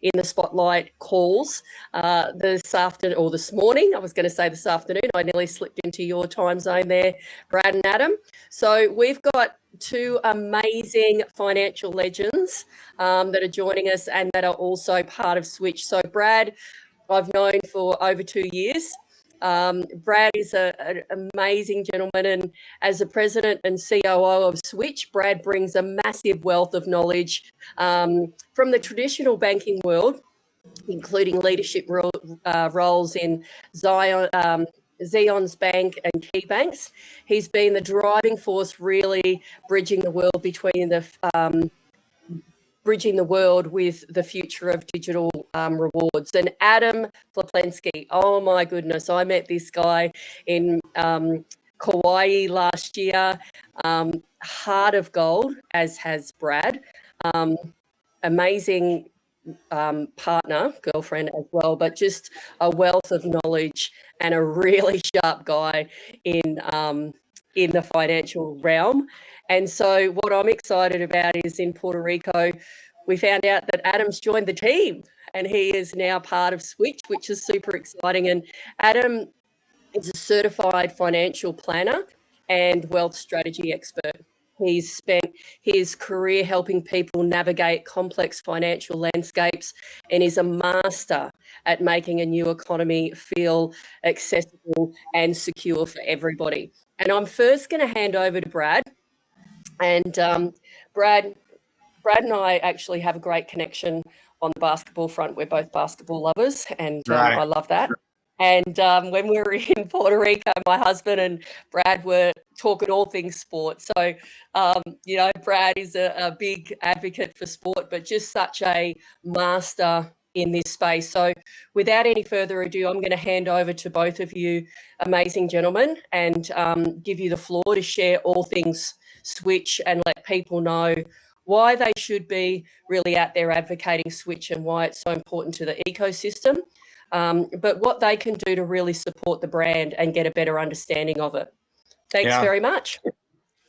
in the Spotlight calls this afternoon, or this morning. I was going to say this afternoon. I nearly slipped into your time zone there, Brad and Adam. So we've got two amazing financial legends that are joining us and that are also part of Switch. So Brad, I've known for over 2 years. Brad is an amazing gentleman, and as the president and COO of Switch, Brad brings a massive wealth of knowledge from the traditional banking world, including leadership roles in Zion's Bank and key banks. He's been the driving force, really bridging the world with the future of digital rewards. And Adam Flaplenski, oh my goodness, I met this guy in Kauai last year. Heart of gold, as has Brad. Amazing partner, girlfriend as well, but just a wealth of knowledge and a really sharp guy in the financial realm. And so what I'm excited about is in Puerto Rico, we found out that Adam's joined the team and he is now part of Switch, which is super exciting. And Adam is a certified financial planner and wealth strategy expert. He's spent his career helping people navigate complex financial landscapes and is a master at making a new economy feel accessible and secure for everybody. And I'm first going to hand over to Brad. And Brad and I actually have a great connection on the basketball front. We're both basketball lovers, and I love that. And when we were in Puerto Rico, my husband and Brad were talking all things sport. So, Brad is a big advocate for sport, but just such a master in this space. So without any further ado, I'm going to hand over to both of you amazing gentlemen and give you the floor to share all things Switch and let people know why they should be really out there advocating Switch and why it's so important to the ecosystem, but what they can do to really support the brand and get a better understanding of it. Thanks very much.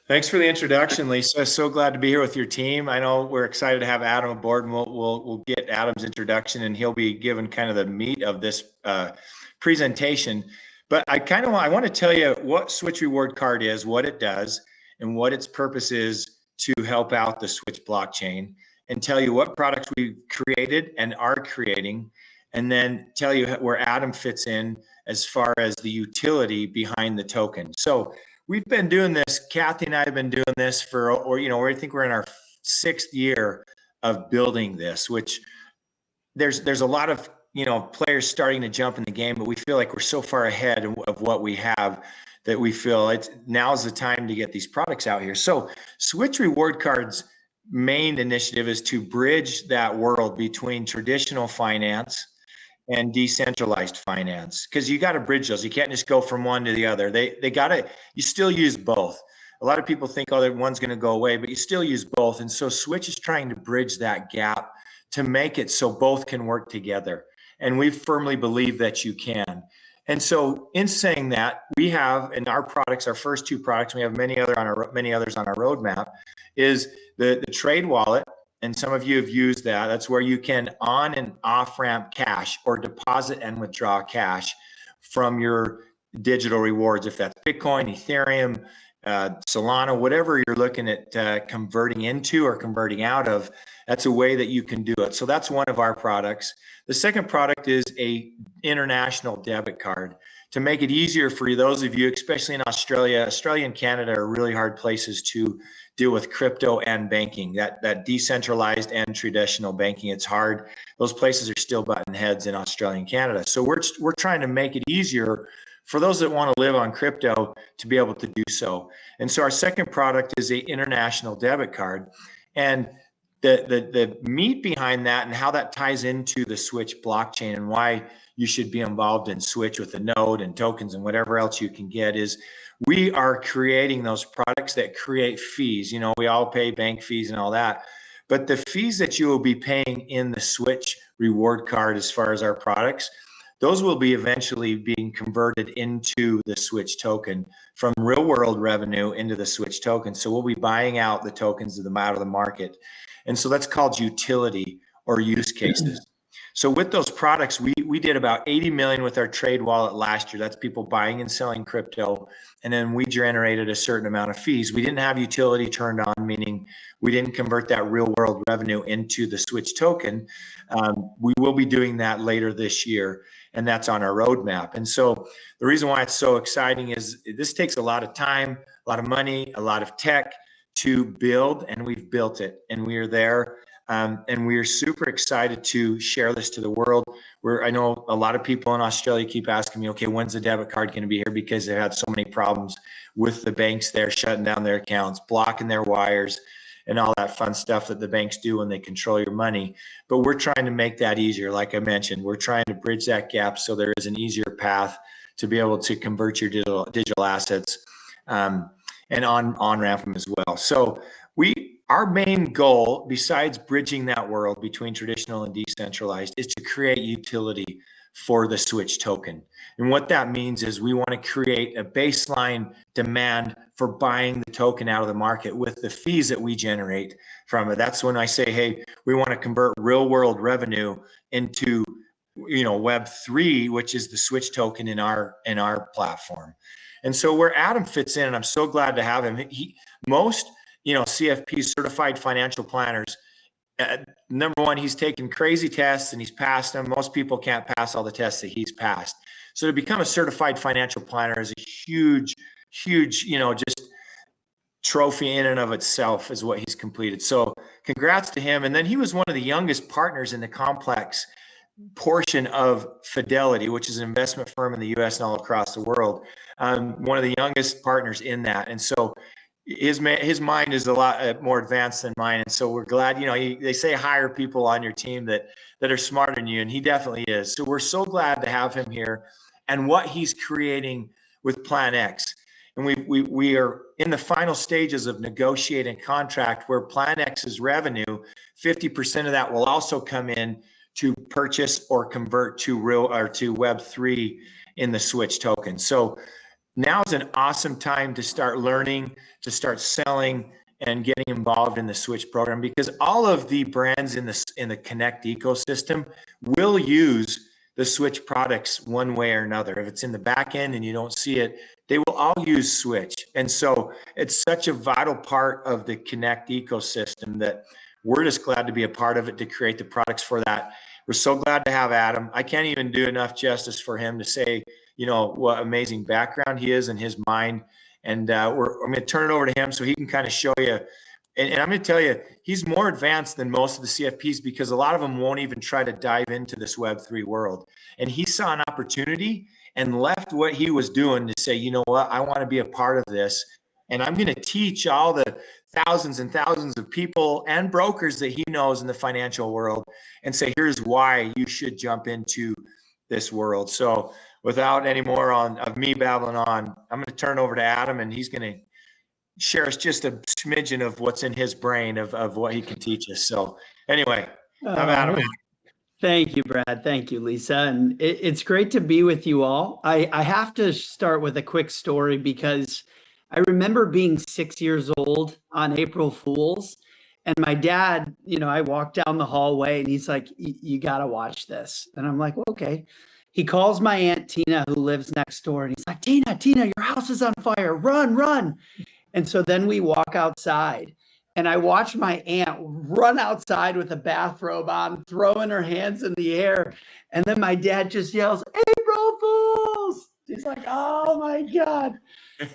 Thanks for the introduction, Lisa. So glad to be here with your team. I know we're excited to have Adam aboard, and we'll get Adam's introduction, and he'll be given kind of the meat of this presentation. But I want to tell you what Switch Reward Card is, what it does, and what its purpose is to help out the Switch blockchain, and tell you what products we've created and are creating, and then tell you where Adam fits in as far as the utility behind the token. So we've been doing this, Kathy and I have been doing this for, I think we're in our 6th year of building this, which there's a lot of, players starting to jump in the game, but we feel like we're so far ahead of what we have that we feel now's the time to get these products out here. So Switch Reward Card's main initiative is to bridge that world between traditional finance and decentralized finance, because you got to bridge those. You can't just go from one to the other. You still use both. A lot of people think, that one's going to go away, but you still use both. And so Switch is trying to bridge that gap to make it so both can work together. And we firmly believe that you can. And so in saying that, we have in our products, our first 2 products, we have many others on our roadmap, is the trade wallet. And some of you have used that. That's where you can on and off ramp cash or deposit and withdraw cash from your digital rewards. If that's Bitcoin, Ethereum, Solana, whatever you're looking at converting into or converting out of, that's a way that you can do it. So that's one of our products. The second product is a international debit card to make it easier for those of you, especially in Australia. Australia and Canada are really hard places to deal with crypto and banking, that decentralized and traditional banking. It's hard. Those places are still butting heads in Australia and Canada. So we're trying to make it easier for those that want to live on crypto to be able to do so. And so our second product is a international debit card. And the meat behind that and how that ties into the Switch blockchain and why you should be involved in Switch with the node and tokens and whatever else you can get is we are creating those products that create fees. We all pay bank fees and all that, but the fees that you will be paying in the Switch reward card as far as our products, those will be eventually being converted into the Switch token from real world revenue into the Switch token. So we'll be buying out the tokens out of the market. And so that's called utility or use cases. So with those products, we did about 80 million with our trade wallet last year. That's people buying and selling crypto. And then we generated a certain amount of fees. We didn't have utility turned on, meaning we didn't convert that real world revenue into the Switch token. We will be doing that later this year, and that's on our roadmap. And so the reason why it's so exciting is this takes a lot of time, a lot of money, a lot of tech to build, and we've built it, and we are there. And we are super excited to share this to the world. I know a lot of people in Australia keep asking me, okay, when's the debit card going to be here? Because they've had so many problems with the banks there shutting down their accounts, blocking their wires, and all that fun stuff that the banks do when they control your money. But we're trying to make that easier. Like I mentioned, we're trying to bridge that gap so there is an easier path to be able to convert your digital assets and on-ramp them as well. So our main goal, besides bridging that world between traditional and decentralized, is to create utility for the Switch token. And what that means is we want to create a baseline demand for buying the token out of the market with the fees that we generate from it. That's when I say, hey, we want to convert real world revenue into Web3, which is the Switch token in our platform. And so where Adam fits in, and I'm so glad to have him, most CFPs, certified financial planners, number one, he's taken crazy tests and he's passed them. Most people can't pass all the tests that he's passed. So to become a certified financial planner is a huge, just trophy in and of itself is what he's completed. So congrats to him. And then he was one of the youngest partners in the complex portion of Fidelity, which is an investment firm in the US and all across the world. One of the youngest partners in that. And so his mind is a lot more advanced than mine. And so we're glad, they say hire people on your team that are smarter than you, and he definitely is. So we're so glad to have him here and what he's creating with Plan X. And we are in the final stages of negotiating a contract where Plan X's revenue, 50% of that will also come in to purchase or convert to Web3 in the Switch token. So now is an awesome time to start learning, to start selling, and getting involved in the Switch program, because all of the brands in the Connect ecosystem will use the Switch products one way or another. If it's in the back end and you don't see it, they will all use Switch. And so it's such a vital part of the Connect ecosystem that we're just glad to be a part of it, to create the products for that. We're so glad to have Adam. I can't even do enough justice for him to say, what amazing background he is in his mind. And I'm going to turn it over to him so he can kind of show you. And I'm going to tell you, he's more advanced than most of the CFPs, because a lot of them won't even try to dive into this Web3 world. And he saw an opportunity and left what he was doing to say, you know what, I want to be a part of this. And I'm going to teach all the thousands and thousands of people and brokers that he knows in the financial world and say, here's why you should jump into this world. So without any more of me babbling on, I'm going to turn over to Adam, and he's going to share us just a smidgen of what's in his brain of what he can teach us. So anyway, I'm Adam. Thank you, Brad. Thank you, Lisa. And it's great to be with you all. I have to start with a quick story, because I remember being 6 years old on April Fools, and my dad, I walked down the hallway and he's like, you got to watch this. And I'm like, well, okay. He calls my Aunt Tina, who lives next door, and he's like, Tina, your house is on fire. Run. And so then we walk outside, and I watch my aunt run outside with a bathrobe on, throwing her hands in the air. And then my dad just yells, April Fools. He's like, oh my God.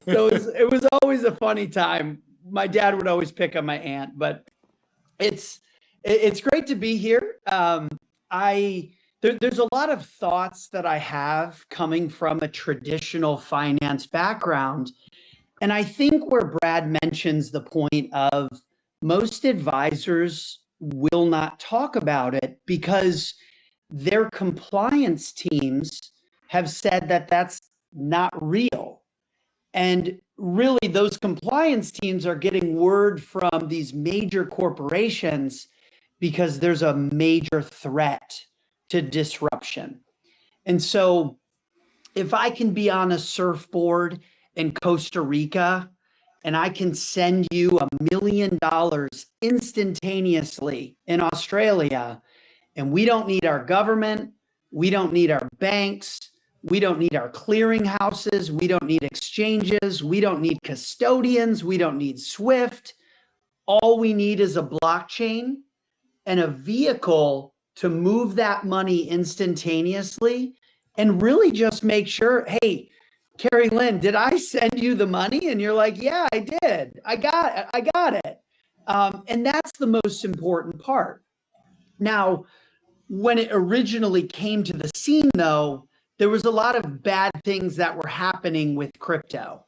So it was always a funny time. My dad would always pick on my aunt, but it's great to be here. There's a lot of thoughts that I have coming from a traditional finance background. And I think where Brad mentions the point of most advisors will not talk about it because their compliance teams have said that that's not real. And really, those compliance teams are getting word from these major corporations because there's a major threat to disruption. And so if I can be on a surfboard in Costa Rica and I can send you $1 million instantaneously in Australia, And we don't need our government. We don't need our banks. We don't need our clearinghouses. We don't need exchanges. We don't need custodians. We don't need SWIFT. All we need is a blockchain and a vehicle to move that money instantaneously and really just make sure, hey, Carrie Lynn, did I send you the money? And you're like, yeah, I did. I got it. And that's the most important part. Now, when it originally came to the scene, though, there was a lot of bad things that were happening with crypto.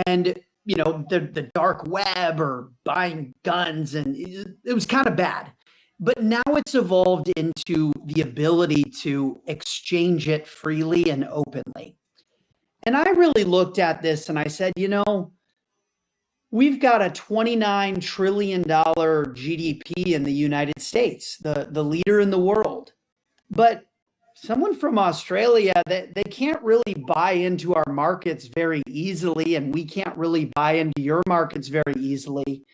And, you know, the dark web or buying guns, and it was kind of bad. But now it's evolved into the ability to exchange it freely and openly. And I really looked at this and I said, you know, we've got a $29 trillion GDP in the United States, the leader in the world. But someone from Australia, they can't really buy into our markets very easily, and we can't really buy into your markets very easily.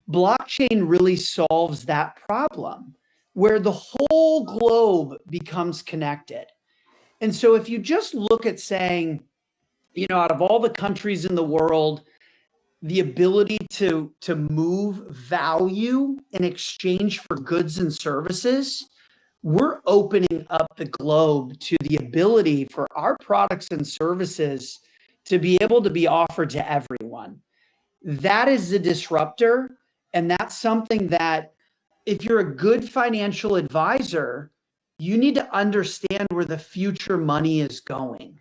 Blockchain really solves that problem where the whole globe becomes connected. And so if you just look at saying, you know, out of all the countries in the world, the ability to move value in exchange for goods and services, we're opening up the globe to the ability for our products and services to be able to be offered to everyone. That is the disruptor. And that's something that if you're a good financial advisor, you need to understand where the future money is going.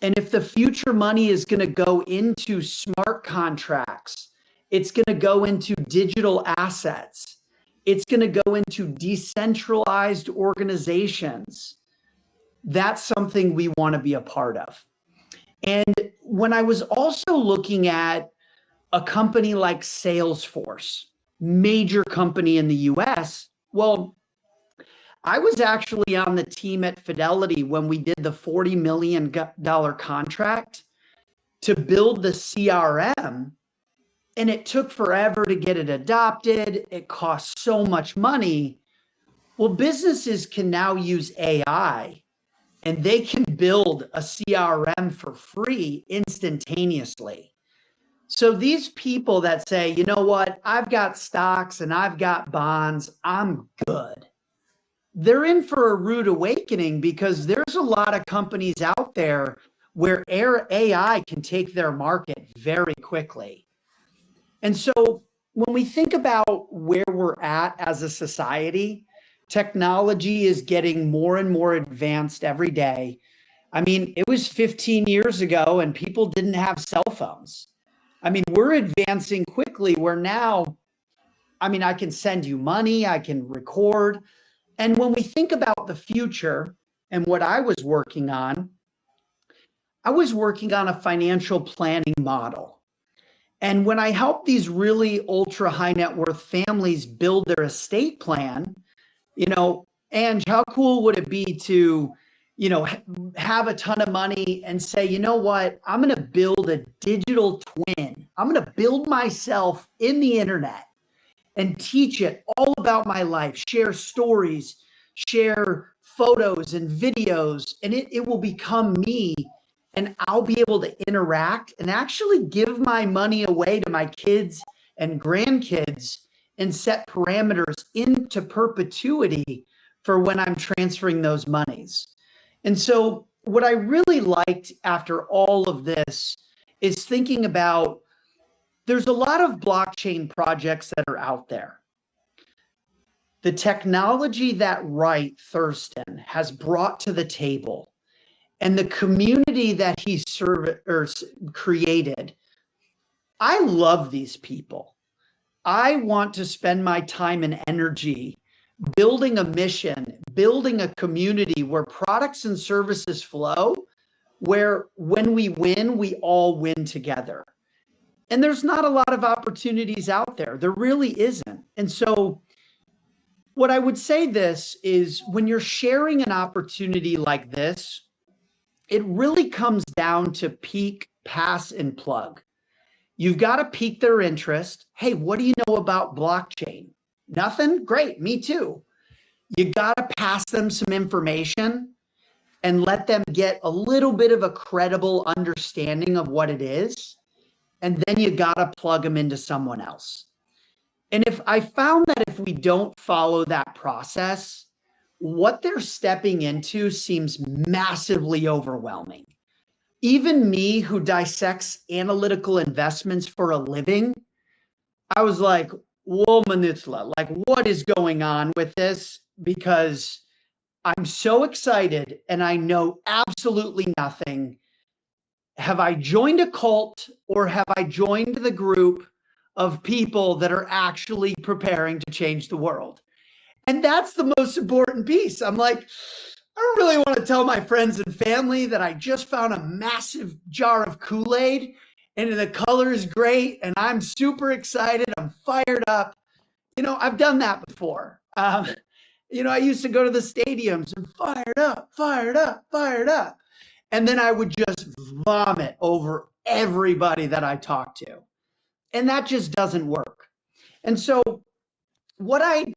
And if the future money is going to go into smart contracts, it's going to go into digital assets, it's going to go into decentralized organizations, that's something we want to be a part of. And when I was also looking at a company like Salesforce, major company in the US, well, I was actually on the team at Fidelity when we did the $40 million contract to build the CRM, and it took forever to get it adopted. It cost so much money. Well, businesses can now use AI, and they can build a CRM for free instantaneously. So these people that say, you know what, I've got stocks and I've got bonds, I'm good, they're in for a rude awakening, because there's a lot of companies out there where AI can take their market very quickly. And so when we think about where we're at as a society, technology is getting more and more advanced every day. I mean, it was 15 years ago and people didn't have cell phones. I mean, we're advancing quickly where now, I mean, I can send you money, I can record. And when we think about the future and what I was working on a financial planning model. And when I help these really ultra high net worth families build their estate plan, you know, Ange, how cool would it be to, you know, have a ton of money and say, you know what, I'm going to build a digital twin. I'm going to build myself in the internet and teach it all about my life, share stories, share photos and videos, and it will become me, and I'll be able to interact and actually give my money away to my kids and grandkids and set parameters into perpetuity for when I'm transferring those monies. And so what I really liked after all of this is thinking about, there's a lot of blockchain projects that are out there. The technology that Wright Thurston has brought to the table and the community that he created, I love these people. I want to spend my time and energy building a mission, building a community where products and services flow, where when we win, we all win together. And there's not a lot of opportunities out there. There really isn't. And so what I would say this is, when you're sharing an opportunity like this, it really comes down to peak, pass, and plug. You've got to pique their interest. Hey, what do you know about blockchain? Nothing? Great, me too. You got to pass them some information and let them get a little bit of a credible understanding of what it is. And then you got to plug them into someone else. And if I found that if we don't follow that process, what they're stepping into seems massively overwhelming. Even me, who dissects analytical investments for a living, I was like, whoa, Manitla, like, what is going on with this? Because I'm so excited and I know absolutely nothing. Have I joined a cult or have I joined the group of people that are actually preparing to change the world? And that's the most important piece. I'm like, I don't really want to tell my friends and family that I just found a massive jar of Kool-Aid and the color is great and I'm super excited. I'm fired up. I've done that before. I used to go to the stadiums and fired up, fired up, fired up. And then I would just vomit over everybody that I talked to. And that just doesn't work. And so what I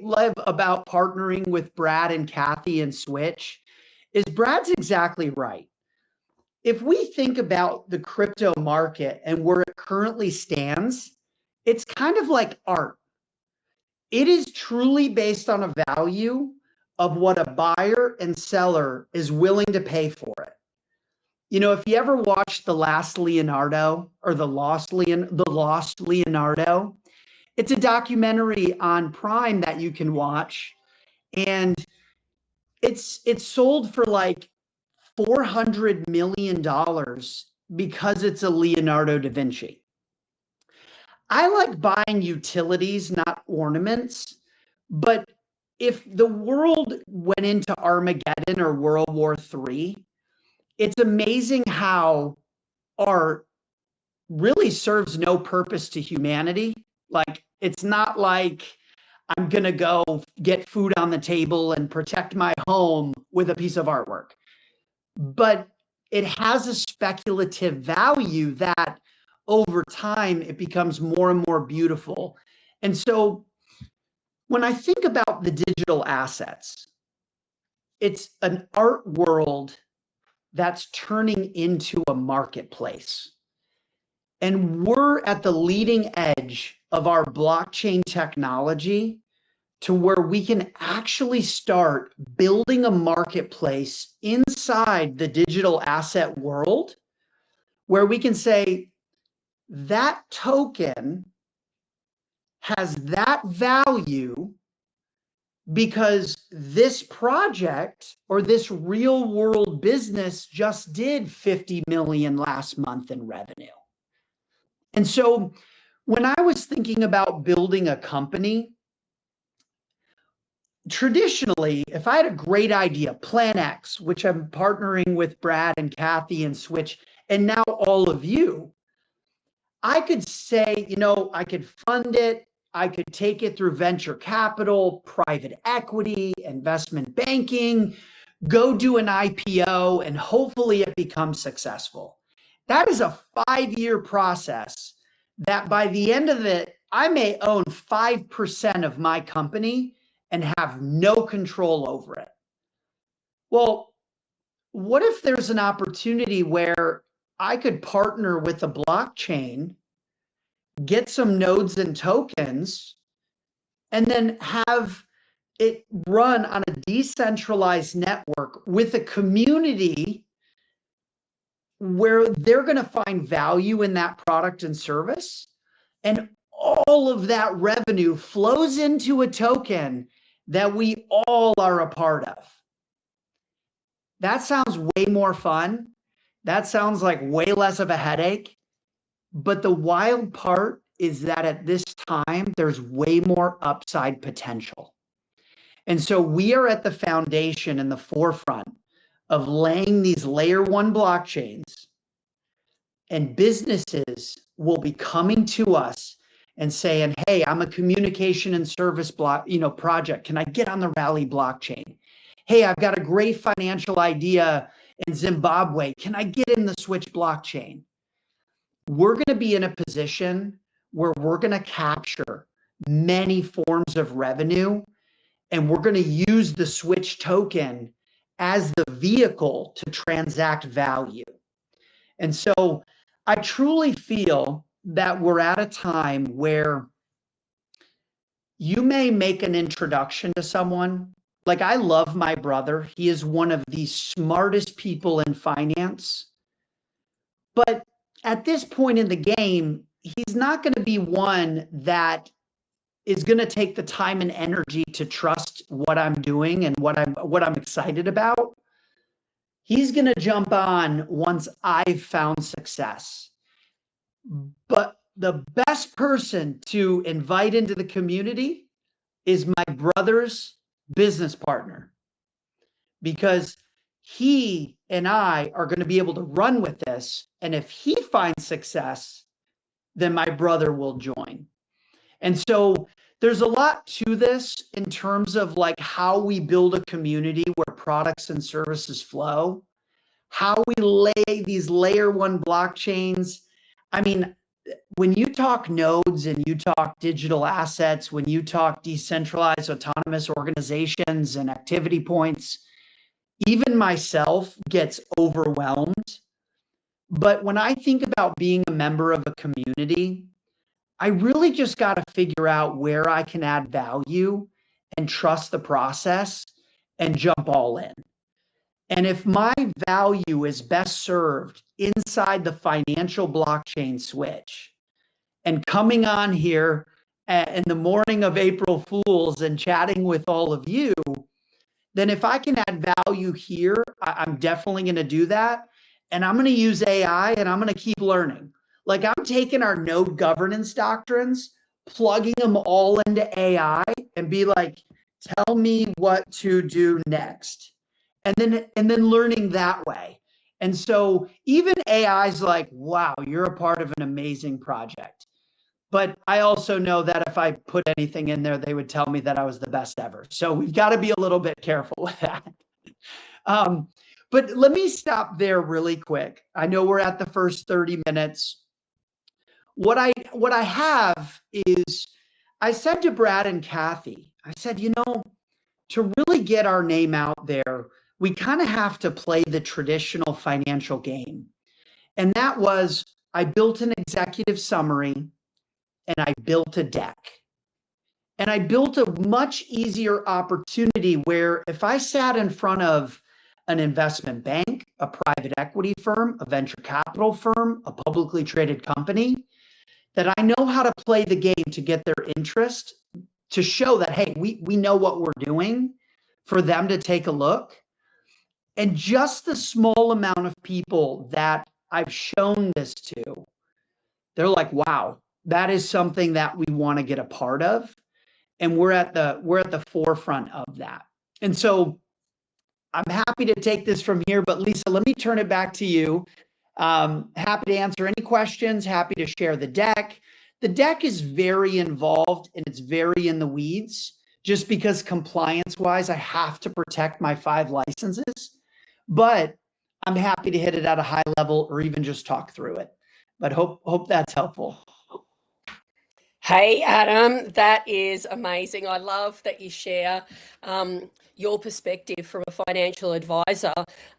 love about partnering with Brad and Kathy and Switch is Brad's exactly right. If we think about the crypto market and where it currently stands, it's kind of like art. It is truly based on a value of what a buyer and seller is willing to pay for it. If you ever watched The Last Leonardo or The Lost Leonardo, it's a documentary on Prime that you can watch, and it's sold for like $400 million because it's a Leonardo da Vinci. I like buying utilities, not ornaments, but if the world went into Armageddon or World War III, it's amazing how art really serves no purpose to humanity. Like, it's not like I'm going to go get food on the table and protect my home with a piece of artwork. But it has a speculative value that over time it becomes more and more beautiful. And so when I think about the digital assets, it's an art world that's turning into a marketplace. And we're at the leading edge of our blockchain technology to where we can actually start building a marketplace inside the digital asset world where we can say that token has that value because this project or this real world business just did 50 million last month in revenue. And so when I was thinking about building a company, traditionally, if I had a great idea, Plan X, which I'm partnering with Brad and Kathy and Switch, and now all of you, I could say, I could fund it. I could take it through venture capital, private equity, investment banking, go do an IPO, and hopefully it becomes successful. That is a 5-year process that by the end of it, I may own 5% of my company and have no control over it. Well, what if there's an opportunity where I could partner with a blockchain, get some nodes and tokens, and then have it run on a decentralized network with a community where they're going to find value in that product and service, and all of that revenue flows into a token that we all are a part of. That sounds way more fun. That sounds like way less of a headache. But the wild part is that at this time, there's way more upside potential. And so we are at the foundation and the forefront of laying these layer 1 blockchains, and businesses will be coming to us and saying, hey, I'm a communication and service project. Can I get on the Rally blockchain? Hey, I've got a great financial idea in Zimbabwe. Can I get in the Switch blockchain? We're going to be in a position where we're going to capture many forms of revenue and we're going to use the Switch token as the vehicle to transact value. And so I truly feel that we're at a time where you may make an introduction to someone. Like, I love my brother. He is one of the smartest people in finance. But at this point in the game, he's not going to be one that is going to take the time and energy to trust what I'm doing and what I'm excited about. He's going to jump on once I've found success. But the best person to invite into the community is my brother's business partner, because he and I are going to be able to run with this. And if he finds success, then my brother will join. And so there's a lot to this in terms of like how we build a community where products and services flow, how we lay these layer one blockchains. I mean, when you talk nodes and you talk digital assets, when you talk decentralized autonomous organizations and activity points, even myself gets overwhelmed. But when I think about being a member of a community, I really just got to figure out where I can add value and trust the process and jump all in. And if my value is best served inside the financial blockchain Switch, and coming on here in the morning of April Fools and chatting with all of you, then if I can add value here, I'm definitely going to do that. And I'm going to use AI and I'm going to keep learning. Like, I'm taking our node governance doctrines, plugging them all into AI and be like, tell me what to do next. And then learning that way. And so even AI is like, wow, you're a part of an amazing project. But I also know that if I put anything in there, they would tell me that I was the best ever. So we've got to be a little bit careful with that. But let me stop there really quick. I know we're at the first 30 minutes. What I have is, I said to Brad and Kathy, I said, to really get our name out there, we kind of have to play the traditional financial game. And that was, I built an executive summary and I built a deck. And I built a much easier opportunity where if I sat in front of an investment bank, a private equity firm, a venture capital firm, a publicly traded company, that I know how to play the game to get their interest, to show that, hey, we know what we're doing, for them to take a look. And just the small amount of people that I've shown this to, they're like, wow, that is something that we want to get a part of. And we're at the forefront of that. And so I'm happy to take this from here, but Lisa, let me turn it back to you. Happy to answer any questions, happy to share the deck. The deck is very involved and it's very in the weeds, just because compliance-wise, I have to protect my 5 licenses. But I'm happy to hit it at a high level or even just talk through it. But hope that's helpful. Hey, Adam, that is amazing. I love that you share your perspective from a financial advisor.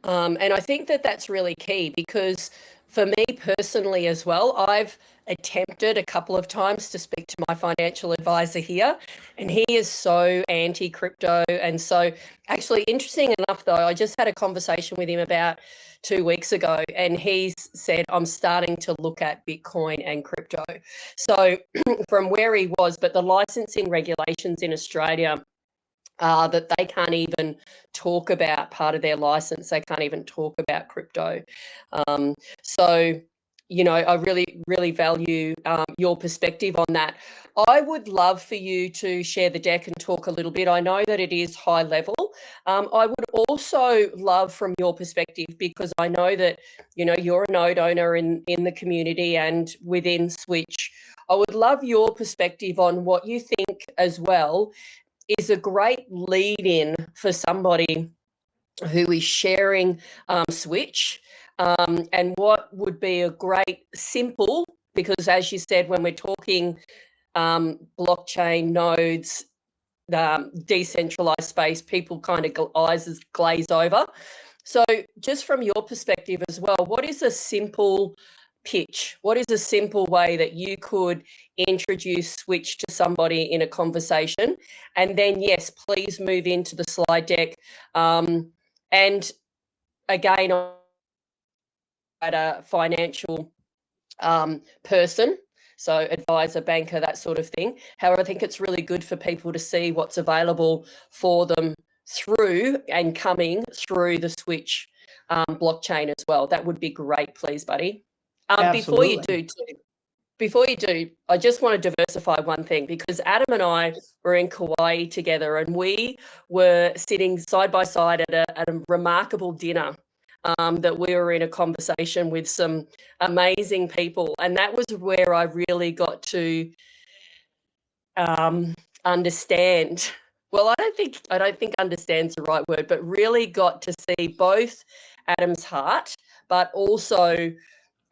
And I think that that's really key, because for me personally as well, I've attempted a couple of times to speak to my financial advisor here, and he is so anti-crypto. And so actually, interesting enough though, I just had a conversation with him about 2 weeks ago, and he said, I'm starting to look at Bitcoin and crypto. So from where he was, but the licensing regulations in Australia are that they can't even talk about part of their license. They can't even talk about crypto. So, I really, really value your perspective on that. I would love for you to share the deck and talk a little bit. I know that it is high level. I would also love from your perspective, because I know that, you're a node owner in the community and within Switch. I would love your perspective on what you think as well is a great lead-in for somebody who is sharing Switch, and what would be a great simple, because as you said, when we're talking blockchain nodes, decentralized space, people kind of eyes glaze over. So just from your perspective as well, what is a simple pitch? What is a simple way that you could introduce Switch to somebody in a conversation? And then, yes, please move into the slide deck. And again, at a financial person, so advisor, banker, that sort of thing. However, I think it's really good for people to see what's available for them through and coming through the Switch blockchain as well. That would be great, please, buddy. Before you do, I just want to diversify one thing, because Adam and I were in Kauai together, and we were sitting side by side at a remarkable dinner that we were in a conversation with some amazing people, and that was where I really got to understand. Well, I don't think understand's the right word, but really got to see both Adam's heart, but also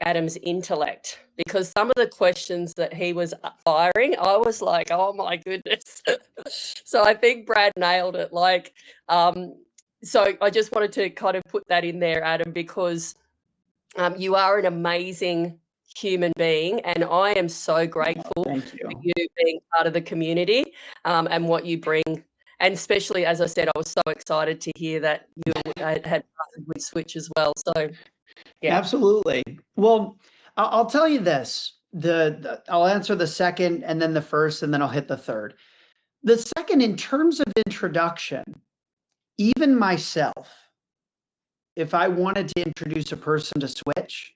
Adam's intellect, because some of the questions that he was firing, I was like, oh my goodness. So I think Brad nailed it. So I just wanted to kind of put that in there, Adam, because you are an amazing human being, and I am so grateful for you being part of the community and what you bring. And especially, as I said, I was so excited to hear that you had partnered with Switch as well. So, yeah. Absolutely. Well, I'll tell you this. I'll answer the second and then the first, and then I'll hit the third. The second, in terms of introduction, even myself, if I wanted to introduce a person to Switch,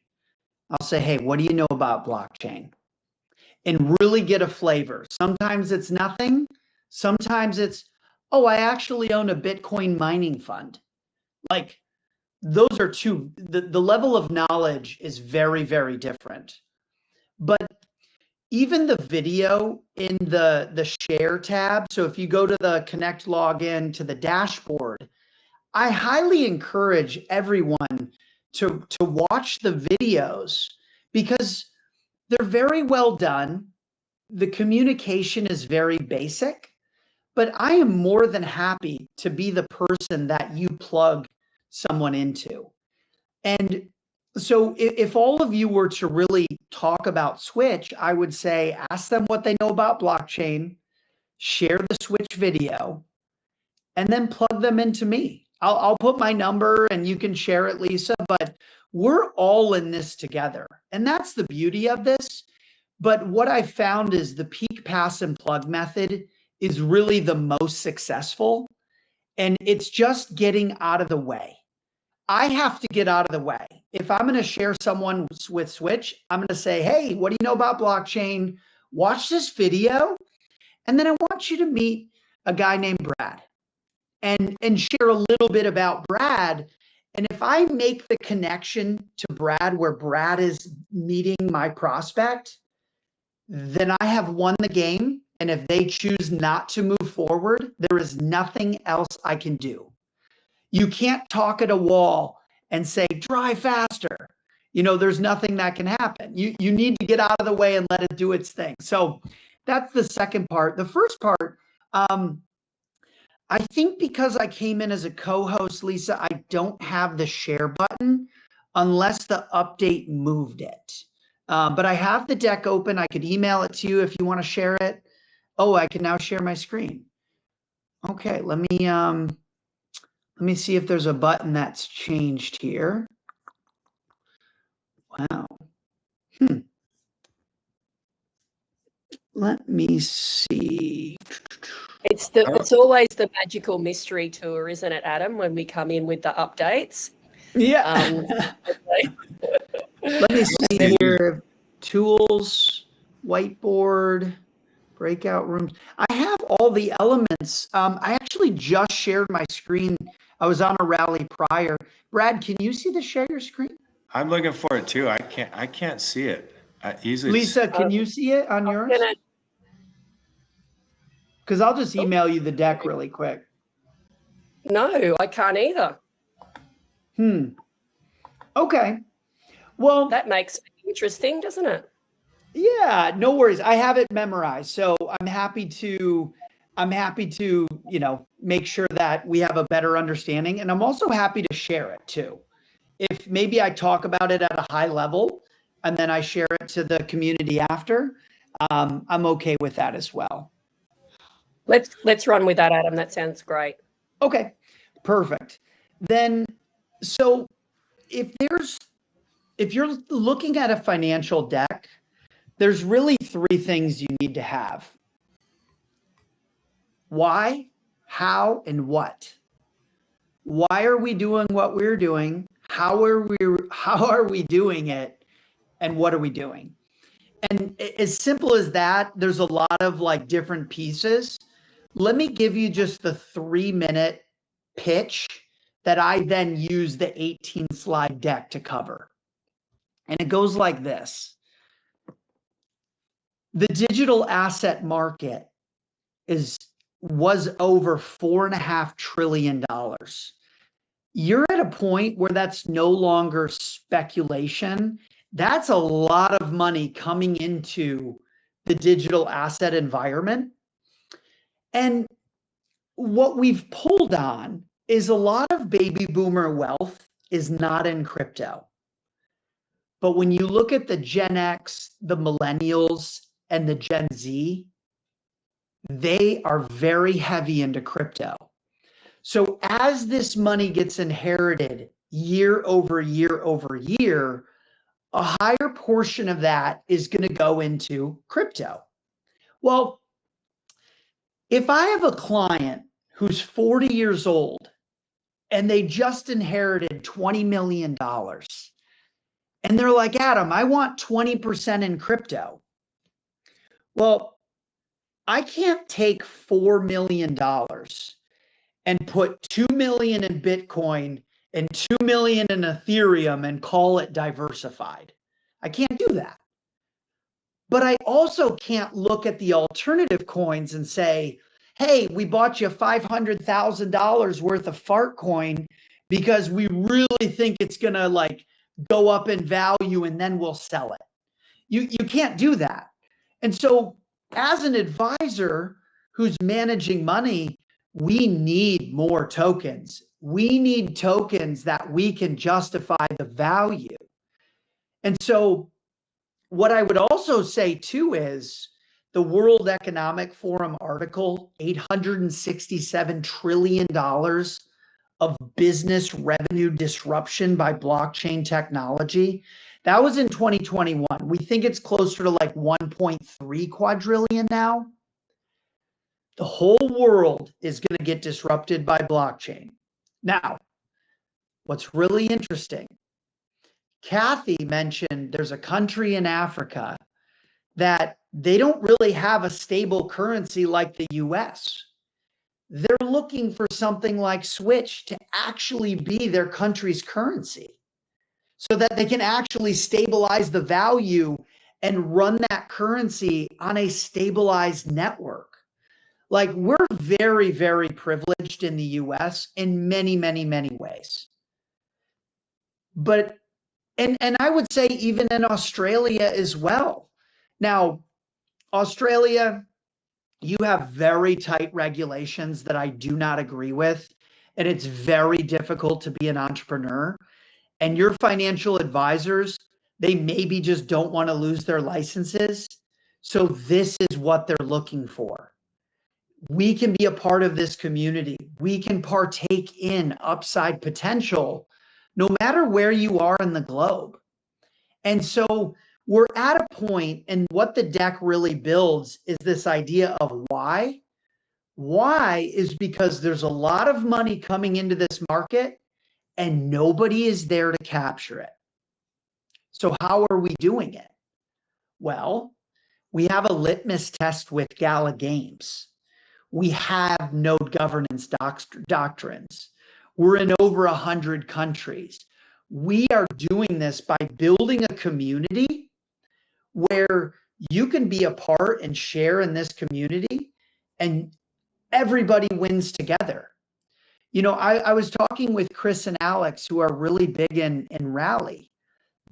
I'll say, hey, what do you know about blockchain? And really get a flavor. Sometimes it's nothing. Sometimes it's, oh, I actually own a Bitcoin mining fund. Like, those are two, the level of knowledge is very, very different. But even the video in the share tab, so if you go to the connect login to the dashboard, I highly encourage everyone to watch the videos, because they're very well done. The communication is very basic, but I am more than happy to be the person that you plug someone into. And so if all of you were to really talk about Switch, I would say, ask them what they know about blockchain, share the Switch video, and then plug them into me. I'll put my number and you can share it, Lisa, but we're all in this together. And that's the beauty of this. But what I found is the peak, pass, and plug method is really the most successful. And it's just getting out of the way. I have to get out of the way. If I'm going to share someone with Switch, I'm going to say, hey, what do you know about blockchain? Watch this video. And then I want you to meet a guy named Brad and share a little bit about Brad. And if I make the connection to Brad where Brad is meeting my prospect, then I have won the game. And if they choose not to move forward, there is nothing else I can do. You can't talk at a wall and say, drive faster. You know, there's nothing that can happen. You need to get out of the way and let it do its thing. So that's the second part. The first part, I think because I came in as a co-host, Lisa, I don't have the share button unless the update moved it. But I have the deck open. I could email it to you if you want to share it. Oh, I can now share my screen. Okay, let me see if there's a button that's changed here. Wow. Let me see. It's always the magical mystery tour, isn't it, Adam, when we come in with the updates? Yeah. Let me see here. Tools, whiteboard, breakout rooms. I have all the elements. I actually just shared my screen. I was on a rally prior. Brad, can you see the share your screen? I'm looking for it too. I can't see it. Lisa, can you see it on yours? Because I'll just email you the deck really quick. No, I can't either. Okay. Well, that makes it interesting, doesn't it? Yeah, no worries. I have it memorized, so I'm happy to I'm happy to, make sure that we have a better understanding. And I'm also happy to share it too. If maybe I talk about it at a high level and then I share it to the community after, I'm okay with that as well. Let's run with that, Adam. That sounds great. Okay, perfect. Then, so if you're looking at a financial deck, there's really three things you need to have. Why, how, and what. Why are we doing what we're doing? How are we doing it? And what are we doing? And as simple as that, there's a lot of like different pieces. Let me give you just the 3-minute pitch that I then use the 18-slide deck to cover. And it goes like this. The digital asset market was over $4.5 trillion. You're at a point where that's no longer speculation. That's a lot of money coming into the digital asset environment. And what we've pulled on is a lot of baby boomer wealth is not in crypto. But when you look at the Gen X, the millennials, and the Gen Z, they are very heavy into crypto. So as this money gets inherited year over year over year, a higher portion of that is going to go into crypto. Well, if I have a client who's 40 years old and they just inherited $20 million and they're like, Adam, I want 20% in crypto. Well, I can't take $4 million and put 2 million in Bitcoin and 2 million in Ethereum and call it diversified. I can't do that. But I also can't look at the alternative coins and say, hey, we bought you $500,000 worth of fart coin because we really think it's going to like go up in value and then we'll sell it. You can't do that. And so as an advisor who's managing money, we need more tokens. We need tokens that we can justify the value. And so what I would also say too is the World Economic Forum article, $867 trillion of business revenue disruption by blockchain technology. That was in 2021. We think it's closer to like 1.3 quadrillion now. The whole world is going to get disrupted by blockchain. Now, what's really interesting, Kathy mentioned there's a country in Africa that they don't really have a stable currency like the US. They're looking for something like Switch to actually be their country's currency so that they can actually stabilize the value and run that currency on a stabilized network. Like we're very, very privileged in the US in many, many, many ways. But, and I would say even in Australia as well. Now, Australia, you have very tight regulations that I do not agree with. And it's very difficult to be an entrepreneur. And your financial advisors, they maybe just don't want to lose their licenses. So this is what they're looking for. We can be a part of this community. We can partake in upside potential no matter where you are in the globe. And so we're at a point, and what the deck really builds is this idea of why. Why is because there's a lot of money coming into this market and nobody is there to capture it. So how are we doing it? Well, we have a litmus test with Gala Games. We have node governance doctrines. We're in over 100 countries. We are doing this by building a community where you can be a part and share in this community and everybody wins together. You know, I was talking with Chris and Alex, who are really big in Rally,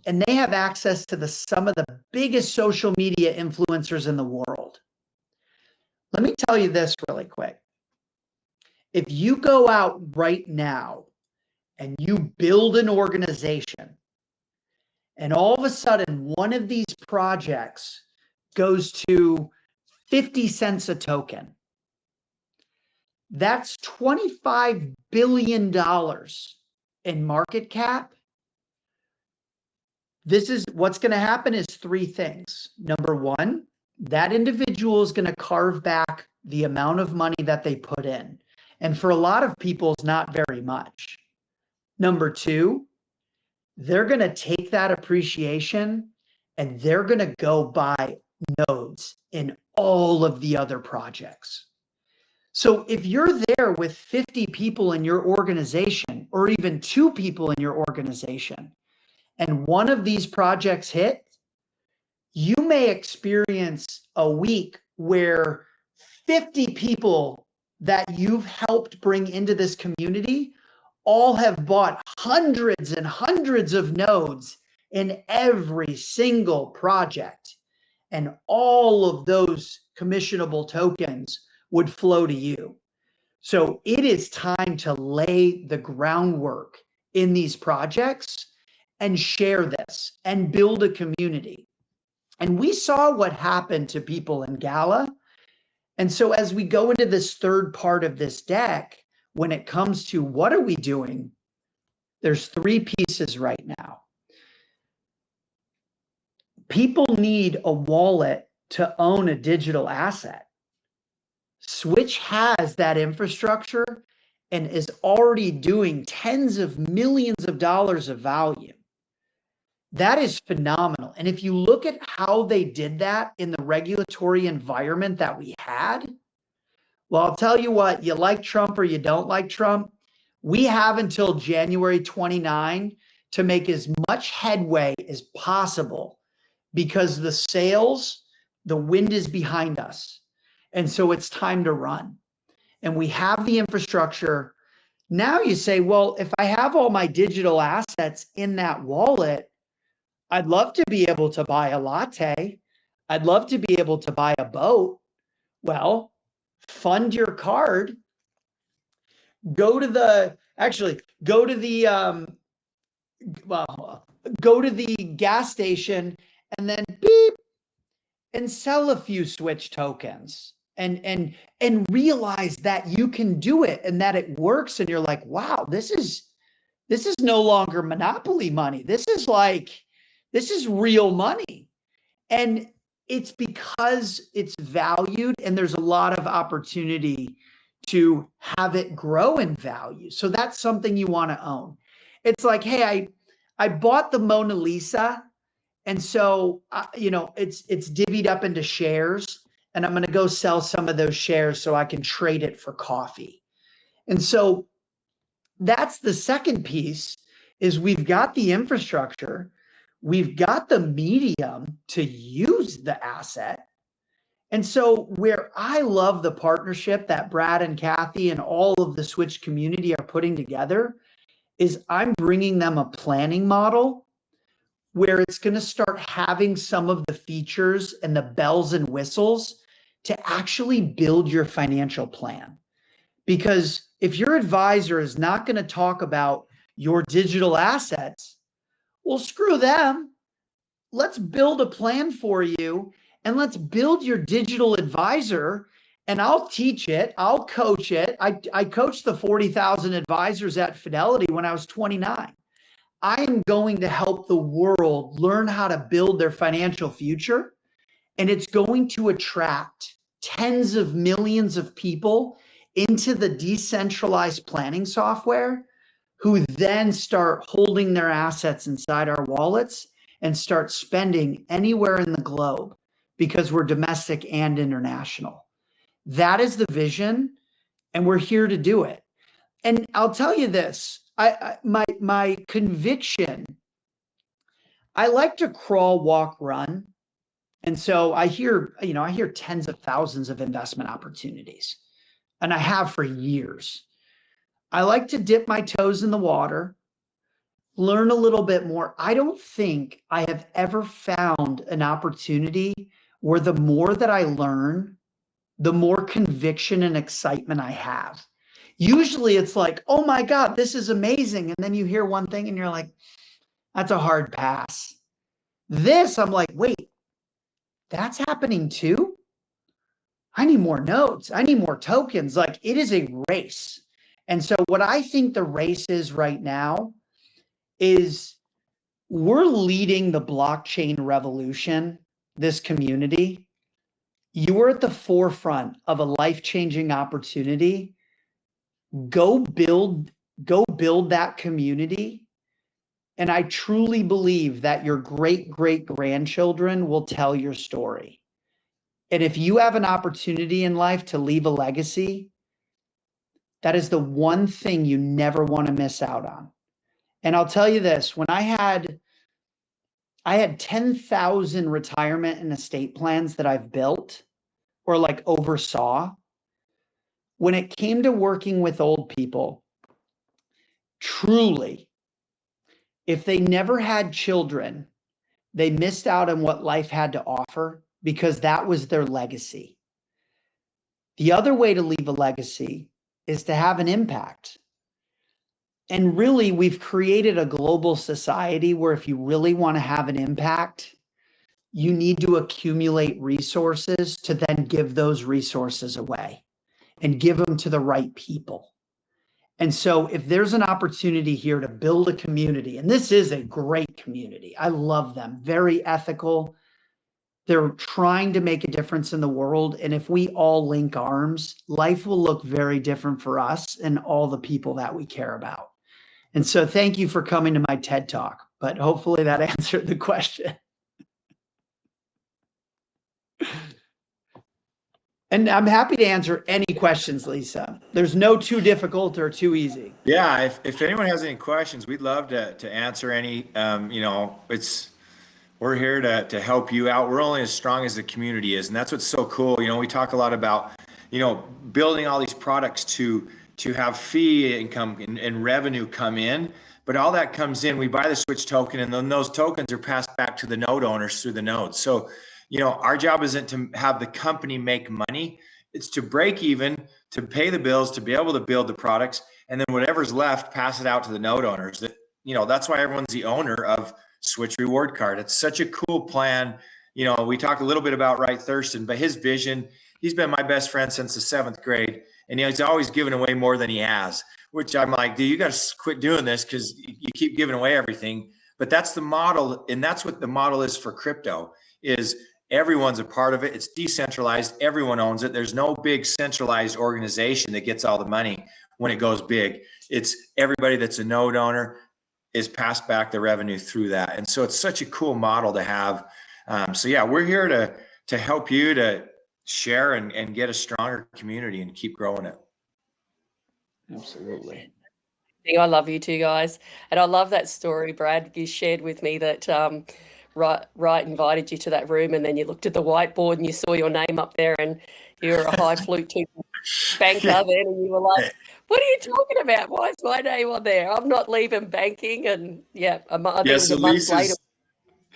and they have access to some of the biggest social media influencers in the world. Let me tell you this really quick. If you go out right now and you build an organization, and all of a sudden one of these projects goes to 50 cents a token, that's $25 billion in market cap. This is what's going to happen is three things. Number one, that individual is going to carve back the amount of money that they put in. And for a lot of people, it's not very much. Number two, they're going to take that appreciation and they're going to go buy nodes in all of the other projects. So if you're there with 50 people in your organization, or even 2 people in your organization, and one of these projects hit, you may experience a week where 50 people that you've helped bring into this community all have bought hundreds and hundreds of nodes in every single project. And all of those commissionable tokens would flow to you. So it is time to lay the groundwork in these projects and share this and build a community. And we saw what happened to people in Gala. And so as we go into this third part of this deck, when it comes to what are we doing, there's 3 pieces right now. People need a wallet to own a digital asset. Switch has that infrastructure and is already doing tens of millions of dollars of value. That is phenomenal. And if you look at how they did that in the regulatory environment that we had, well, I'll tell you what, you like Trump or you don't like Trump, we have until January 29 to make as much headway as possible, because the sales, the wind is behind us. And so it's time to run. And we have the infrastructure. Now you say, well, if I have all my digital assets in that wallet, I'd love to be able to buy a latte. I'd love to be able to buy a boat. Well, fund your card. Go to the gas station and then beep and sell a few Switch tokens and realize that you can do it and that it works. And you're like, wow, this is no longer monopoly money. This is real money. And it's because it's valued and there's a lot of opportunity to have it grow in value. So that's something you want to own. It's like, hey, I bought the Mona Lisa, and so it's divvied up into shares, and I'm going to go sell some of those shares so I can trade it for coffee. And so that's the second piece, is we've got the infrastructure, we've got the medium to use the asset. And so where I love the partnership that Brad and Kathy and all of the Switch community are putting together is I'm bringing them a planning model where it's going to start having some of the features and the bells and whistles to actually build your financial plan. Because if your advisor is not going to talk about your digital assets, well, screw them. Let's build a plan for you, and let's build your digital advisor, and I'll teach it. I'll coach it. I coached the 40,000 advisors at Fidelity when I was 29. I am going to help the world learn how to build their financial future, and it's going to attract tens of millions of people into the decentralized planning software, who then start holding their assets inside our wallets and start spending anywhere in the globe, because we're domestic and international. That is the vision, and we're here to do it. And I'll tell you this, my conviction, I like to crawl, walk, run. And so I hear tens of thousands of investment opportunities, and I have for years. I like to dip my toes in the water, learn a little bit more. I don't think I have ever found an opportunity where the more that I learn, the more conviction and excitement I have. Usually it's like, oh my God, this is amazing. And then you hear one thing and you're like, that's a hard pass. This, I'm like, wait, that's happening too? I need more nodes. I need more tokens. Like, it is a race. And so what I think the race is right now is we're leading the blockchain revolution, this community. You are at the forefront of a life-changing opportunity. Go build that community. And I truly believe that your great-great-grandchildren will tell your story. And if you have an opportunity in life to leave a legacy, that is the one thing you never want to miss out on. And I'll tell you this, when I had 10,000 retirement and estate plans that I've built or like oversaw. When it came to working with old people, truly, if they never had children, they missed out on what life had to offer because that was their legacy. The other way to leave a legacy is to have an impact. And really, we've created a global society where if you really want to have an impact, you need to accumulate resources to then give those resources away and give them to the right people. And so if there's an opportunity here to build a community, and this is a great community, I love them, very ethical. They're trying to make a difference in the world. And if we all link arms, life will look very different for us and all the people that we care about. And so thank you for coming to my TED Talk, but hopefully that answered the question. And I'm happy to answer any questions, Lisa. There's no too difficult or too easy. Yeah, if anyone has any questions, we'd love to answer any. We're here to help you out. We're only as strong as the community is, and that's what's so cool. We talk a lot about building all these products to have fee income and revenue come in, but all that comes in. We buy the Switch token, and then those tokens are passed back to the node owners through the nodes. So our job isn't to have the company make money. It's to break even, to pay the bills, to be able to build the products, and then whatever's left, pass it out to the node owners. That's why everyone's the owner of Switch Reward Card. It's such a cool plan. We talk a little bit about Wright Thurston, but his vision, he's been my best friend since the 7th grade, and he's always given away more than he has, which I'm like, dude, you got to quit doing this because you keep giving away everything. But that's the model, and that's what the model is for crypto, is everyone's a part of it. It's decentralized. Everyone owns it. There's no big centralized organization that gets all the money when it goes big. It's everybody that's a node owner is passed back the revenue through that. And so it's such a cool model to have. So yeah, we're here to help you to share and get a stronger community and keep growing it. Absolutely. I love you two guys. And I love that story, Brad. You shared with me that Wright invited you to that room, and then you looked at the whiteboard and you saw your name up there, and you're a high flute banker then, and you were like, what are you talking about? Why is my name on there? I'm not leaving banking. And I think it was a month later.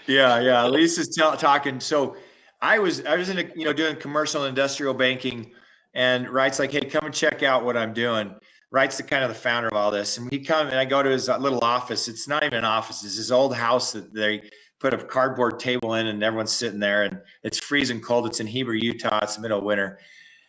Yeah. Lisa's talking. So I was in doing commercial and industrial banking, and Wright's like, hey, come and check out what I'm doing. Wright's the kind of the founder of all this, and I go to his little office. It's not even an office. It's his old house that they put a cardboard table in, and everyone's sitting there, and it's freezing cold. It's in Heber, Utah. It's the middle of winter.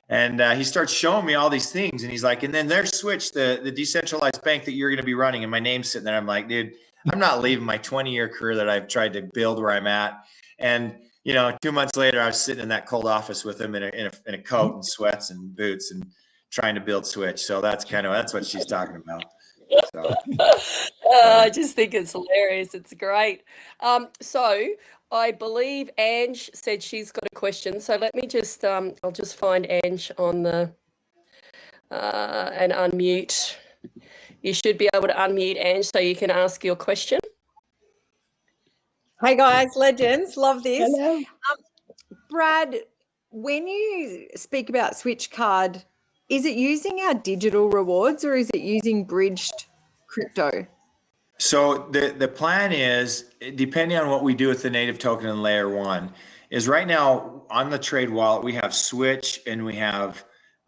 And he starts showing me all these things, and he's like, and then there's Switch, the decentralized bank that you're going to be running, and my name's sitting there. I'm like, dude, I'm not leaving my 20-year career that I've tried to build where I'm at. And 2 months later, I was sitting in that cold office with him in a coat and sweats and boots and trying to build Switch. So that's what she's talking about. So. I just think it's hilarious. It's great. So I believe Ange said she's got a question. So let me just, I'll just find Ange on the, and unmute. You should be able to unmute, Ange, so you can ask your question. Hey guys, legends, love this. Hello. Brad, when you speak about Switch Card, is it using our digital rewards or is it using bridged crypto? So the plan is, depending on what we do with the native token in layer 1, is right now on the trade wallet, we have Switch and we have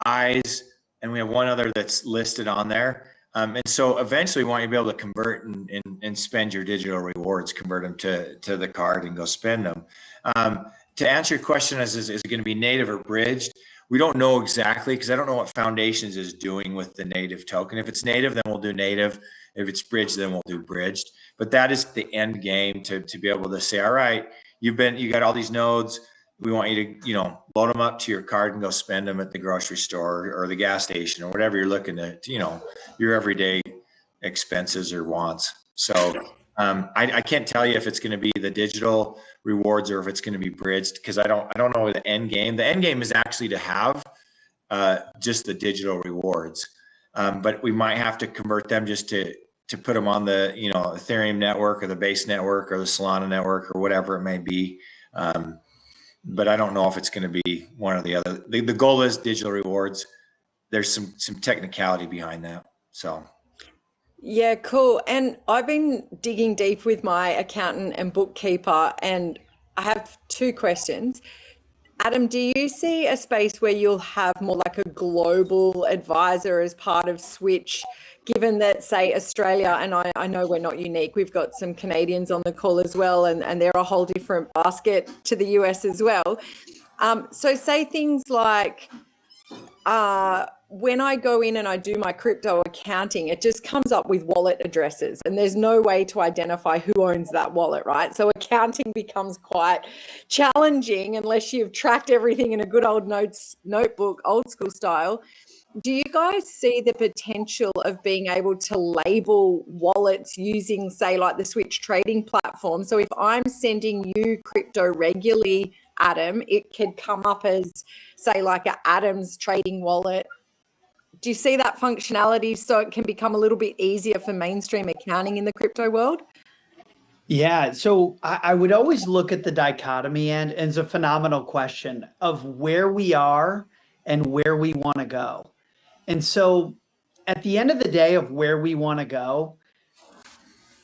Eyes and we have one other that's listed on there. And so eventually we want you to be able to convert and spend your digital rewards, convert them to the card and go spend them. To answer your question, is it going to be native or bridged? We don't know exactly, because I don't know what Foundations is doing with the native token. If it's native, then we'll do native. If it's bridged, then we'll do bridged. But that is the end game to be able to say, all right, you got all these nodes. We want you to, load them up to your card and go spend them at the grocery store or the gas station or whatever you're looking at, your everyday expenses or wants. So I can't tell you if it's going to be the digital rewards or if it's going to be bridged, because I don't know the end game. The end game is actually to have just the digital rewards, but we might have to convert them just to put them on the Ethereum network or the Base network or the Solana network or whatever it may be. But I don't know if it's going to be one or the other. The goal is digital rewards. There's some technicality behind that. So. Yeah, cool. And I've been digging deep with my accountant and bookkeeper, and I have two questions. Adam, do you see a space where you'll have more like a global advisor as part of Switch, given that, say, Australia, and I know we're not unique, we've got some Canadians on the call as well, and they're a whole different basket to the US as well. So say things like, when I go in and I do my crypto accounting, it just comes up with wallet addresses and there's no way to identify who owns that wallet, right? So accounting becomes quite challenging unless you've tracked everything in a good old notebook, old school style. Do you guys see the potential of being able to label wallets using, say, like the Switch trading platform? So if I'm sending you crypto regularly, Adam, it could come up as, say, like a Adam's trading wallet. Do you see that functionality so it can become a little bit easier for mainstream accounting in the crypto world? Yeah, so I would always look at the dichotomy, and it's a phenomenal question of where we are and where we want to go. And so at the end of the day of where we want to go,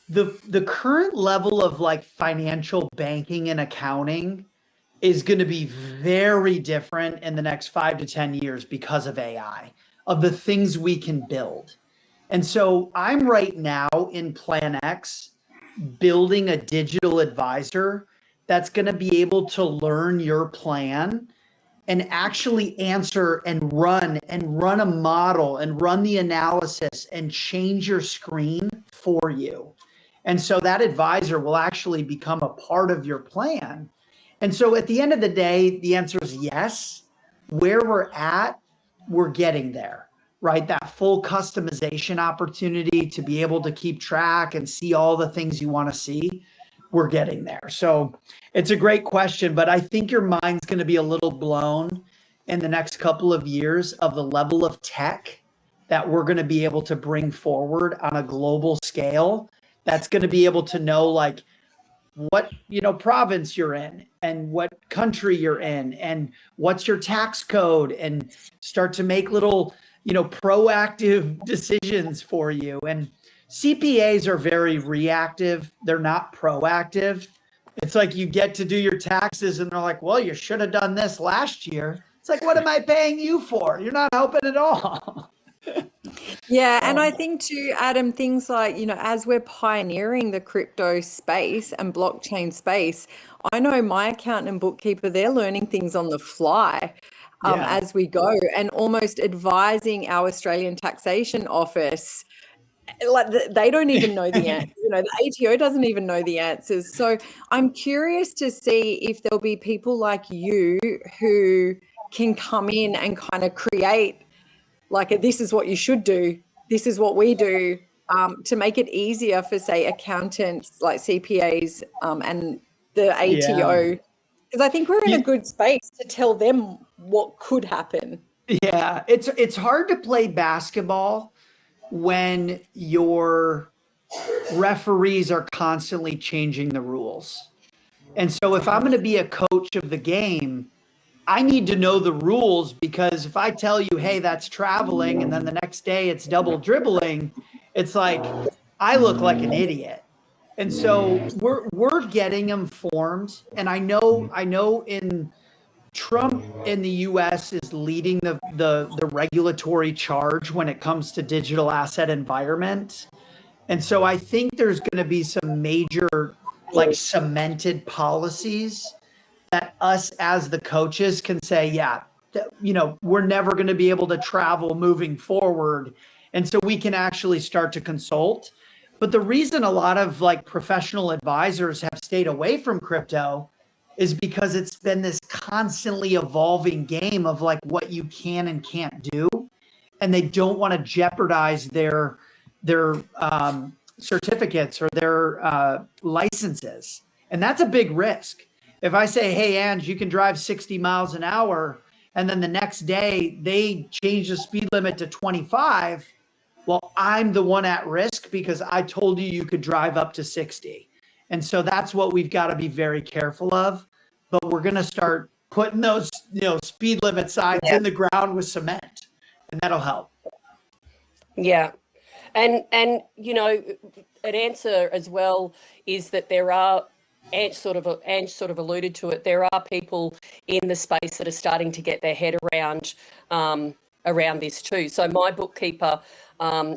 the current level of like financial banking and accounting is going to be very different in the next 5 to 10 years because of AI, of the things we can build. And so I'm right now in Plan X building a digital advisor that's going to be able to learn your plan and actually answer and run a model and run the analysis and change your screen for you. And so that advisor will actually become a part of your plan. And so at the end of the day, the answer is yes. Where we're at, we're getting there, right? That full customization opportunity to be able to keep track and see all the things you want to see, we're getting there. So it's a great question, but I think your mind's going to be a little blown in the next couple of years of the level of tech that we're going to be able to bring forward on a global scale. That's going to be able to know like what province you're in and what country you're in and what's your tax code, and start to make little proactive decisions for you. And CPAs are very reactive. They're not proactive. It's like you get to do your taxes and they're like, well, you should have done this last year. It's like, what am I paying you for? You're not helping at all. Yeah, and I think too, Adam, things like, as we're pioneering the crypto space and blockchain space, I know my accountant and bookkeeper, they're learning things on the fly as we go, and almost advising our Australian taxation office. Like they don't even know the answer. The ATO doesn't even know the answers. So I'm curious to see if there'll be people like you who can come in and kind of create like this is what you should do, this is what we do, to make it easier for, say, accountants like CPAs and the ATO. Because I think we're in a good space to tell them what could happen. Yeah, it's hard to play basketball when your referees are constantly changing the rules. And so if I'm going to be a coach of the game, I need to know the rules, because if I tell you, hey, that's traveling, and then the next day it's double dribbling, it's like I look like an idiot. And so we're getting them formed. And I know in Trump in the US is leading the regulatory charge when it comes to digital asset environment. And so I think there's going to be some major like cemented policies that us as the coaches can say, yeah, we're never going to be able to travel moving forward. And so we can actually start to consult. But the reason a lot of like professional advisors have stayed away from crypto is because it's been this constantly evolving game of like what you can and can't do. And they don't want to jeopardize their certificates or their licenses. And that's a big risk. If I say, hey, Ange, you can drive 60 miles an hour, and then the next day they change the speed limit to 25, well, I'm the one at risk because I told you you could drive up to 60. And so that's what we've got to be very careful of. But we're going to start putting those, speed limit signs in the ground with cement, and that'll help. Yeah. And an answer as well is that there are, Ange sort of alluded to it, there are people in the space that are starting to get their head around this too. So my bookkeeper,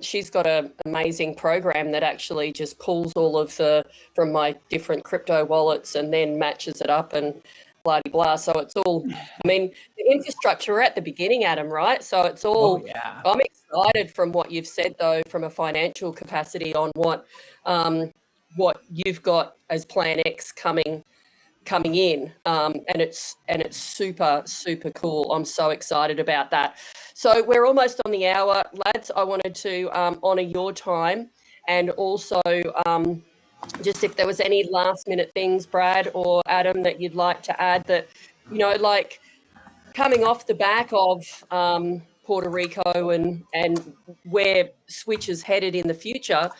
she's got an amazing program that actually just pulls all of from my different crypto wallets and then matches it up and blah, blah, blah. So it's all, I mean, the infrastructure, we're at the beginning, Adam, right? So it's all, I'm excited from what you've said though, from a financial capacity on what you've got as Plan X coming in, and it's super, super cool. I'm so excited about that. So we're almost on the hour, lads. I wanted to honour your time, and also just if there was any last minute things, Brad or Adam, that you'd like to add that, like coming off the back of Puerto Rico and where Switch is headed in the future,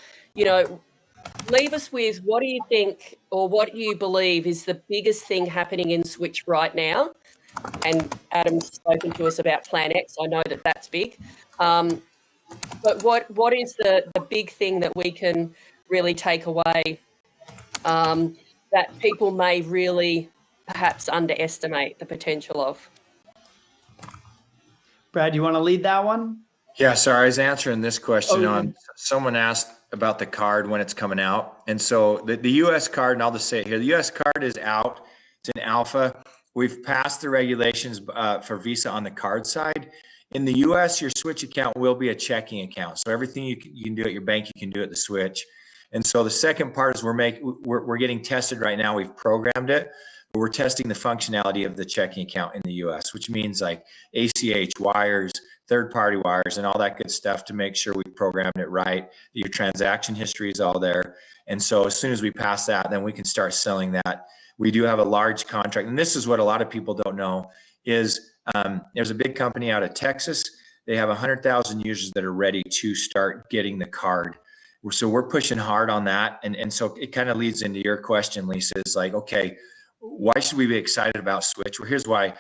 leave us with, what do you think or what you believe is the biggest thing happening in Switch right now? And Adam's spoken to us about Plan X. I know that that's big. But what is the big thing that we can really take away that people may really perhaps underestimate the potential of? Brad, you want to lead that one? Yeah, sorry, I was answering this question on, someone asked about the card when it's coming out. And so the US card, and I'll just say it here, the US card is out, it's in alpha. We've passed the regulations for Visa on the card side. In the US, your Switch account will be a checking account. So everything you can do at your bank, you can do at the Switch. And so the second part is we're getting tested right now. We've programmed it, but we're testing the functionality of the checking account in the US, which means like ACH, wires, third-party wires, and all that good stuff to make sure we programmed it right. Your transaction history is all there. And so as soon as we pass that, then we can start selling that. We do have a large contract. And this is what a lot of people don't know is there's a big company out of Texas. They have 100,000 users that are ready to start getting the card. So we're pushing hard on that. And so it kind of leads into your question, Lisa, is like, okay, why should we be excited about Switch? Well, here's why.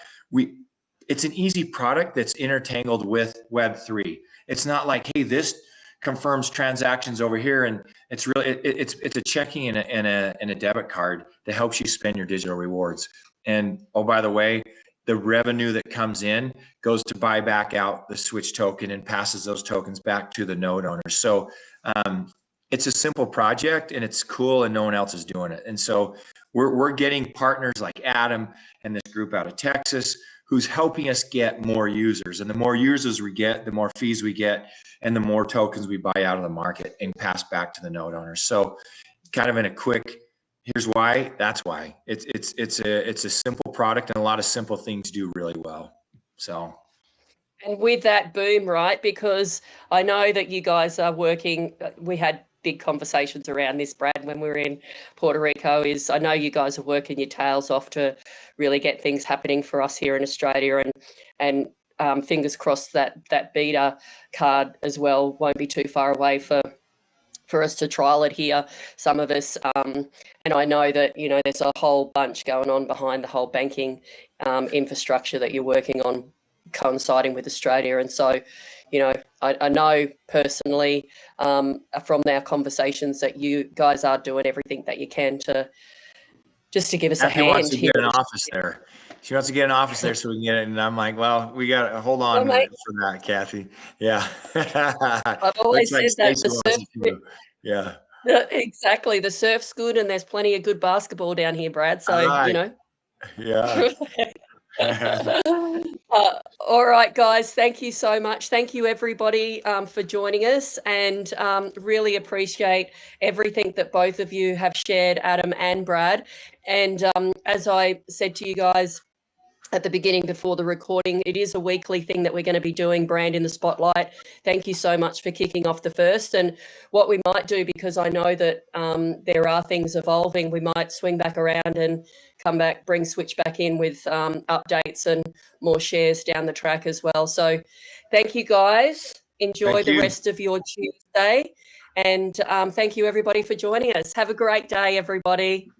It's an easy product that's intertangled with Web3. It's not like, hey, this confirms transactions over here, and it's really it's a checking and a debit card that helps you spend your digital rewards. And oh, by the way, the revenue that comes in goes to buy back out the Switch token and passes those tokens back to the node owner. So it's a simple project and it's cool, and no one else is doing it. And so we're getting partners like Adam and this group out of Texas who's helping us get more users. And the more users we get, the more fees we get, and the more tokens we buy out of the market and pass back to the node owners. So kind of in a quick, here's why, that's why. It's a simple product, and a lot of simple things do really well. So. And with that boom, right? Because I know that you guys are working, we had big conversations around this, Brad, when we were in Puerto Rico, is I know you guys are working your tails off to really get things happening for us here in Australia, and fingers crossed that beta card as well won't be too far away for us to trial it here, some of us. And I know that, there's a whole bunch going on behind the whole banking infrastructure that you're working on coinciding with Australia. And so, I know personally from our conversations that you guys are doing everything that you can to just to give us Kathy a wants hand to here. get an office there. She wants to get an office there so we can get it. And I'm like, well, we got to hold on Well, mate, for that, Kathy. Yeah. I've Looks always like said that Stacy the wants surf, it too. Yeah. exactly, the surf's good and there's plenty of good basketball down here, Brad. So, All right. you know. Yeah. All right, guys, thank you so much. Thank you, everybody, for joining us, and really appreciate everything that both of you have shared, Adam and Brad. And as I said to you guys at the beginning before the recording, it is a weekly thing that we're going to be doing, Brand in the Spotlight. Thank you so much for kicking off the first. And what we might do, because I know that there are things evolving, we might swing back around and come back, bring Switch back in with updates and more shares down the track as well. So thank you, guys. Enjoy the rest of your Tuesday. And thank you, everybody, for joining us. Have a great day, everybody.